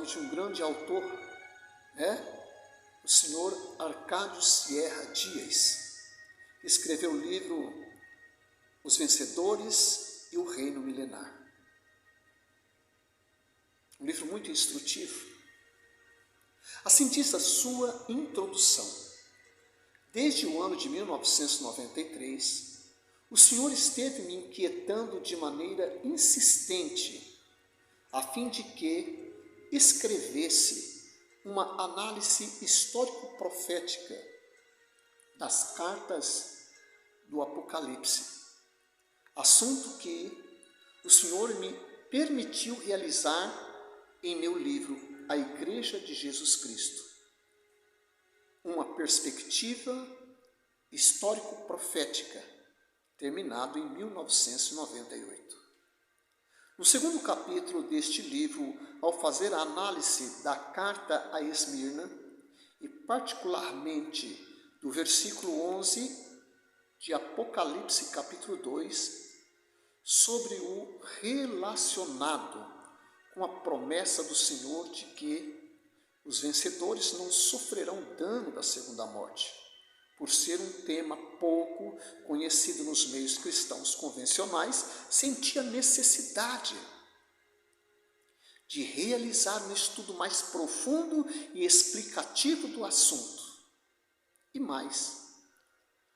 de um grande autor, o senhor Arcádio Sierra Dias, que escreveu o livro Os Vencedores e o Reino Milenar. Um livro muito instrutivo. Assim diz a sua introdução. Desde o ano de 1993, o Senhor esteve me inquietando de maneira insistente, a fim de que escrevesse uma análise histórico-profética das cartas do Apocalipse, assunto que o Senhor me permitiu realizar em meu livro A Igreja de Jesus Cristo, uma perspectiva histórico-profética, terminado em 1998. No segundo capítulo deste livro, ao fazer a análise da carta a Esmirna, e particularmente do versículo 11 de Apocalipse capítulo 2, sobre o relacionado com a promessa do Senhor de que os vencedores não sofrerão dano da segunda morte, por ser um tema pouco conhecido nos meios cristãos convencionais, senti a necessidade de realizar um estudo mais profundo e explicativo do assunto. E mais,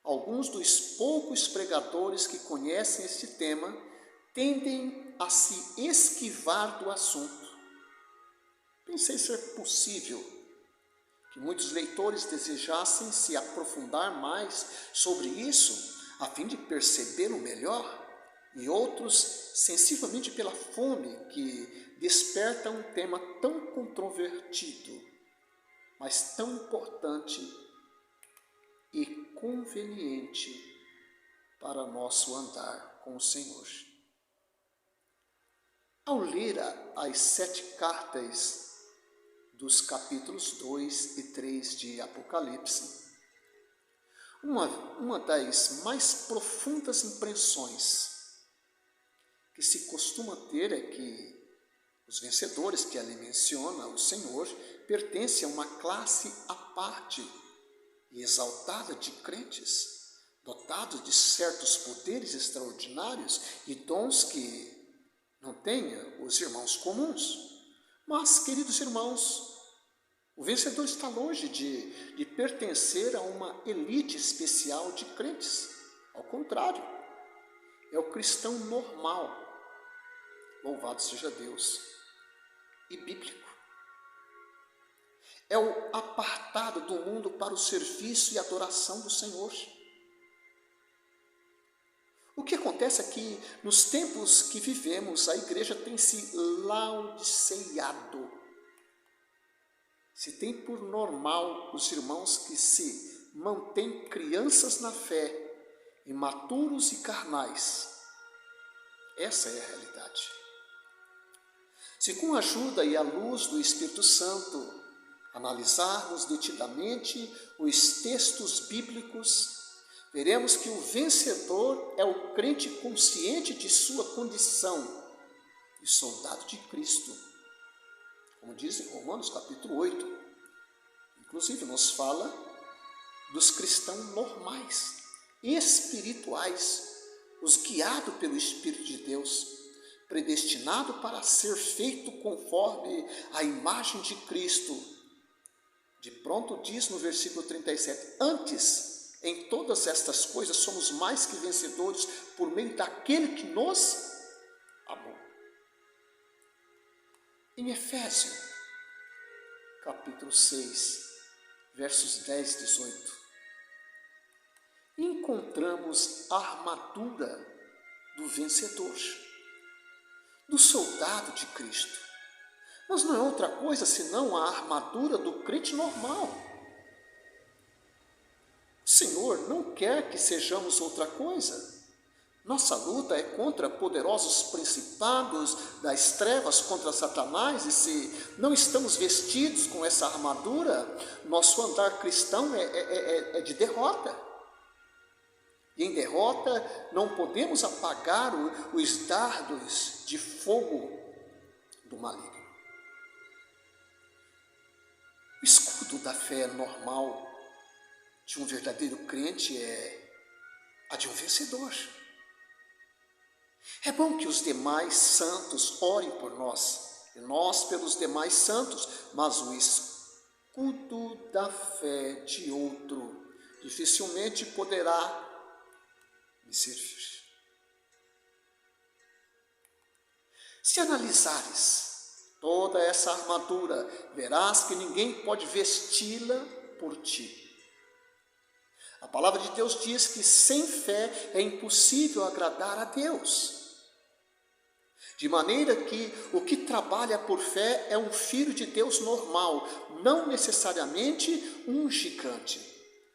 alguns dos poucos pregadores que conhecem este tema tendem a se esquivar do assunto. Pensei ser possível que muitos leitores desejassem se aprofundar mais sobre isso, a fim de percebê-lo melhor, e outros sensivelmente pela fome que desperta um tema tão controvertido, mas tão importante e conveniente para nosso andar com o Senhor. Ao ler as 7 cartas dos capítulos 2 e 3 de Apocalipse, uma das mais profundas impressões que se costuma ter é que os vencedores que ali menciona o Senhor pertencem a uma classe à parte e exaltada de crentes, dotados de certos poderes extraordinários e dons que não tenha os irmãos comuns. Mas, queridos irmãos, o vencedor está longe de pertencer a uma elite especial de crentes. Ao contrário, é o cristão normal, louvado seja Deus, e bíblico. É o apartado do mundo para o serviço e adoração do Senhor. O que acontece é que, nos tempos que vivemos, a igreja tem se laudiceiado. Se tem por normal os irmãos que se mantêm crianças na fé, imaturos e carnais. Essa é a realidade. Se com a ajuda e a luz do Espírito Santo analisarmos detidamente os textos bíblicos, veremos que o vencedor é o crente consciente de sua condição de soldado de Cristo, como diz em Romanos capítulo 8. Inclusive nos fala dos cristãos normais, espirituais, os guiados pelo Espírito de Deus, predestinado para ser feito conforme a imagem de Cristo. De pronto diz no versículo 37, antes, em todas estas coisas somos mais que vencedores por meio daquele que nos amou. Em Efésios, capítulo 6, versos 10 e 18, encontramos a armadura do vencedor, do soldado de Cristo. Mas não é outra coisa senão a armadura do crente normal. O Senhor não quer que sejamos outra coisa. Nossa luta é contra poderosos principados das trevas, contra Satanás, e se não estamos vestidos com essa armadura, nosso andar cristão é de derrota. E em derrota não podemos apagar os dardos de fogo do maligno. estudo da fé normal de um verdadeiro crente é a de um vencedor. É bom que os demais santos orem por nós, e nós pelos demais santos, mas o escudo da fé de outro dificilmente poderá me servir. Se analisares toda essa armadura, verás que ninguém pode vesti-la por ti. A palavra de Deus diz que sem fé é impossível agradar a Deus. De maneira que o que trabalha por fé é um filho de Deus normal, não necessariamente um gigante.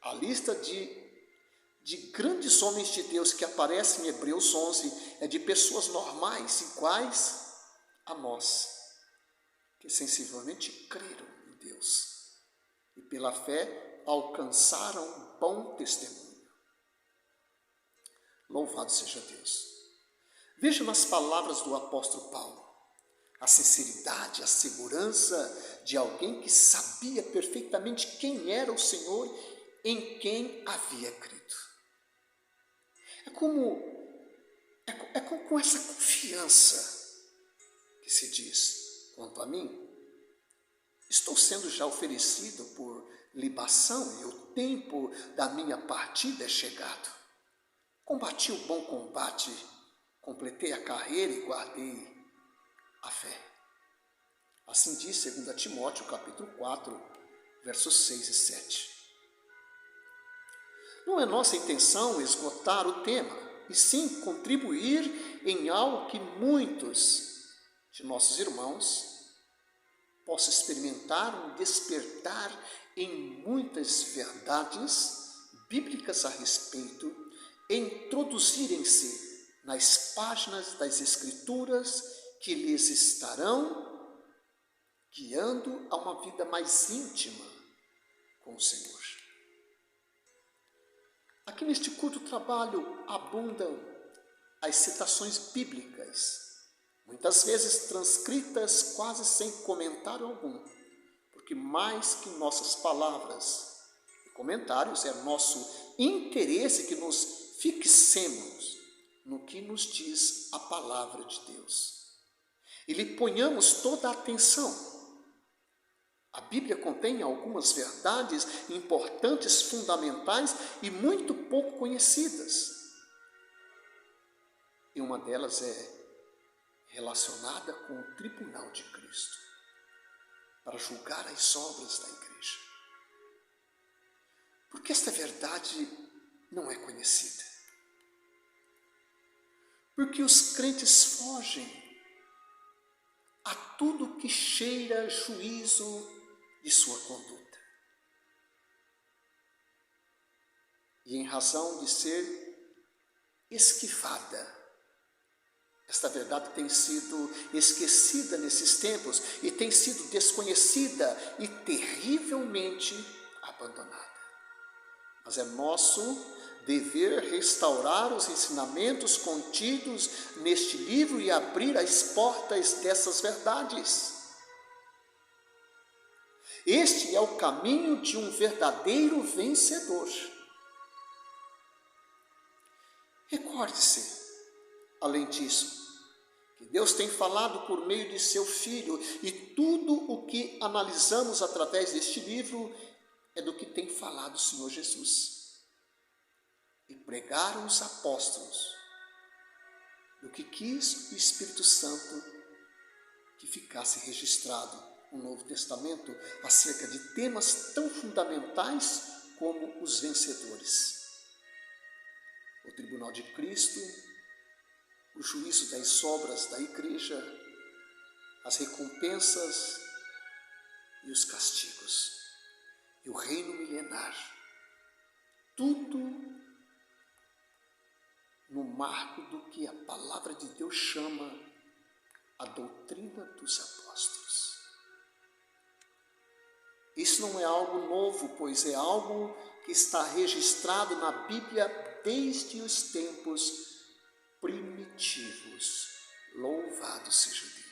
A lista de grandes homens de Deus que aparece em Hebreus 11 é de pessoas normais, iguais a nós, que sensivelmente creram em Deus e pela fé alcançaram bom testemunho. Louvado seja Deus. Veja nas palavras do apóstolo Paulo a sinceridade, a segurança de alguém que sabia perfeitamente quem era o Senhor, em quem havia crido. É com essa confiança que se diz: quanto a mim, estou sendo já oferecido por libação e o tempo da minha partida é chegado. Combati o bom combate, completei a carreira e guardei a fé. Assim diz 2 Timóteo capítulo 4, versos 6 e 7. Não é nossa intenção esgotar o tema, e sim contribuir em algo que muitos de nossos irmãos possam experimentar um despertar em muitas verdades bíblicas a respeito e introduzirem-se nas páginas das Escrituras que lhes estarão guiando a uma vida mais íntima com o Senhor. Aqui neste curto trabalho abundam as citações bíblicas, muitas vezes transcritas quase sem comentário algum, porque mais que nossas palavras e comentários é nosso interesse que nos fixemos no que nos diz a palavra de Deus e lhe ponhamos toda a atenção. A Bíblia contém algumas verdades importantes, fundamentais e muito pouco conhecidas. E uma delas é relacionada com o tribunal de Cristo, para julgar as obras da igreja. Porque esta verdade não é conhecida. Porque os crentes fogem a tudo que cheira juízo de sua conduta. E em razão de ser esquivada, esta verdade tem sido esquecida nesses tempos e tem sido desconhecida e terrivelmente abandonada. Mas é nosso dever restaurar os ensinamentos contidos neste livro e abrir as portas dessas verdades. Este é o caminho de um verdadeiro vencedor. Recorde-se, além disso, que Deus tem falado por meio de seu Filho, e tudo o que analisamos através deste livro é do que tem falado o Senhor Jesus. E pregaram os apóstolos do que quis o Espírito Santo que ficasse registrado no Novo Testamento acerca de temas tão fundamentais como os vencedores. O tribunal de Cristo, o juízo das obras da igreja, as recompensas e os castigos, e o reino milenar. Tudo no marco do que a palavra de Deus chama a doutrina dos apóstolos. Isso não é algo novo, pois é algo que está registrado na Bíblia desde os tempos primitivos. Louvado seja Deus.